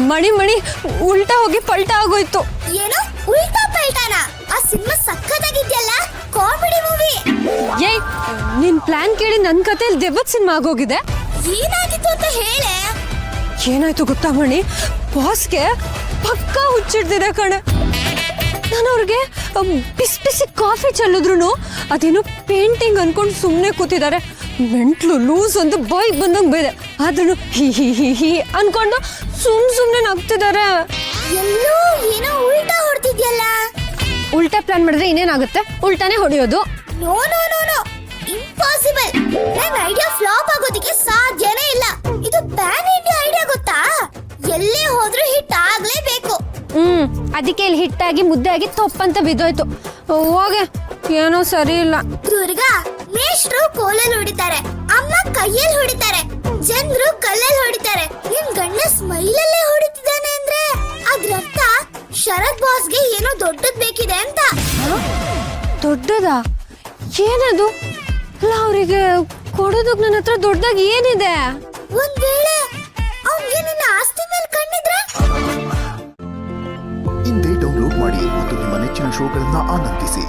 ಮಣಿ ಮಣಿ ಉಲ್ಟಾ ಹೋಗಿ ಪಲ್ಟಾ ಆಗೋಯ್ತು. ಏನು ಉಲ್ಟಾ ಪಲ್ಟಾನ? ಆ ಸಿನಿಮಾ ಸಖತ್ತಾಗಿದ್ಯಲ್ಲ, ಕಾಮಿಡಿ ಮೂವಿ. ಏಯ್, ನಿನ್ ಪ್ಲಾನ್ ಕೇಳಿ ನನ್ ಕತೆಯಲ್ಲಿ ದೆವ್ವದ ಸಿನಿಮಾ ಆಗೋಗಿದೆ. ಏನಾಗಿತ್ತು ಅಂತ ಹೇಳೆ. ಏನಾಯ್ತು ಗೊತ್ತಾ ಮಣಿ, ಬಾಸ್ಗೆ ಪಕ್ಕಾ ಹುಚ್ಚಿಡ್ತಿದೆ ಕಣೆ. ನಾನು ಅವ್ರಿಗೆ ಬಿಸಿ ಬಿಸಿ ಕಾಫಿ ಚೆಲ್ಲಿದ್ರು ಅದೇನೋ ಪೇಂಟಿಂಗ್ ಅನ್ಕೊಂಡು ಸುಮ್ಮನೆ ಕೂತಿದ್ದಾರೆ. ಮೆಂಟ್ಲು ಲೂಸ್ ಅಂತ ಬಾಯ್ಗೆ ಬಂದಂಗೆ ಬೇರೆ, ಆದ್ರೂ ಹಿ ಹಿ ಹಿ ಹಿ ಅನ್ಕೊಂಡು ಸುಮ್ಮನೆ ನಗ್ತಿದ್ದಾರೆ. ಎಲ್ಲೋ ಏನೋ ಉಲ್ಟಾ ಹೊಡ್ತಿದ್ಯಲ್ಲ. ಉಲ್ಟಾ ಪ್ಲಾನ್ ಮಾಡಿದ್ರೆ ಇನ್ನೇನಾಗುತ್ತೆ, ಉಲ್ಟಾನೇ ಹೊಡೆಯೋದು. No no no no, impossible. ನನ್ನ ಐಡಿಯಾ ಫ್ಲಾಪ್ ಆಗೋದಕ್ಕೆ ಸಾಧ್ಯನೇ ಇಲ್ಲ. ಇದು ಪ್ಯಾನ್ ಇಂಡಿಯಾ ಐಡಿಯಾ ಗೊತ್ತಾ? ಎಲ್ಲೇ ಹೋದ್ರೂ ಹಿಟ್ ಆಗ್ಲೇಬೇಕು. ಅದಕ್ಕೆ ಇಲ್ಲಿ ಹಿಟ್ಟಾಗಿ ಮುದ್ದೆ ಆಗಿ ತೊಪ್ಪಂತ ಬಿದ್ದೋಯ್ತು. ಹೋಗೆ, ಏನೋ ಸರಿ ಇಲ್ಲ. ದುರ್ಗಾ, ಮೇಷ್ಟ್ರು ಕೋಲಲ್ಲಿ ಹೊಡಿತಾರೆ, ಅಮ್ಮ ಕೈಯಲ್ಲಿ ಹೊಡಿತಾರೆ, ಜನರು ಕಲ್ಲಲ್ಲಿ ಹೊಡಿತಾರೆ, ನಿನ್ ಗಂಡ ಸ್ಮೈಲಲ್ಲೇ ಹೊಡಿತಿದ್ದಾನೆ ಅಂದ್ರೆ ಅದ್ರರ್ಥ ಶರತ್ ಬಾಸ್ಗೆ ಏನೋ ದೊಡ್ಡದ್ ಬೇಕಿದೆ ಅಂತ. ದೊಡ್ಡದಾ? ಏನದು? ಅಲ್ಲ, ಅವರಿಗೆ ಕೊಡೋದಕ್ಕೆ ನನ್ನ ಹತ್ರ ದೊಡ್ಡದಾಗಿ ಏನಿದೆ? ಒಂದ್ ವೇಳೆ ಅವ್ನಿಗೆ ನಿನ್ನ ಆಸ್ತಿ ಮೇಲೆ ಕಣ್ಣಿದ್ರೆ? ಇಂದೇ ಡೌನ್ಲೋಡ್ ಮಾಡಿ ಮತ್ತು ನಿಮ್ಮ ನೆಚ್ಚಿನ ಶೋಗಳನ್ನ ಆನಂದಿಸಿ.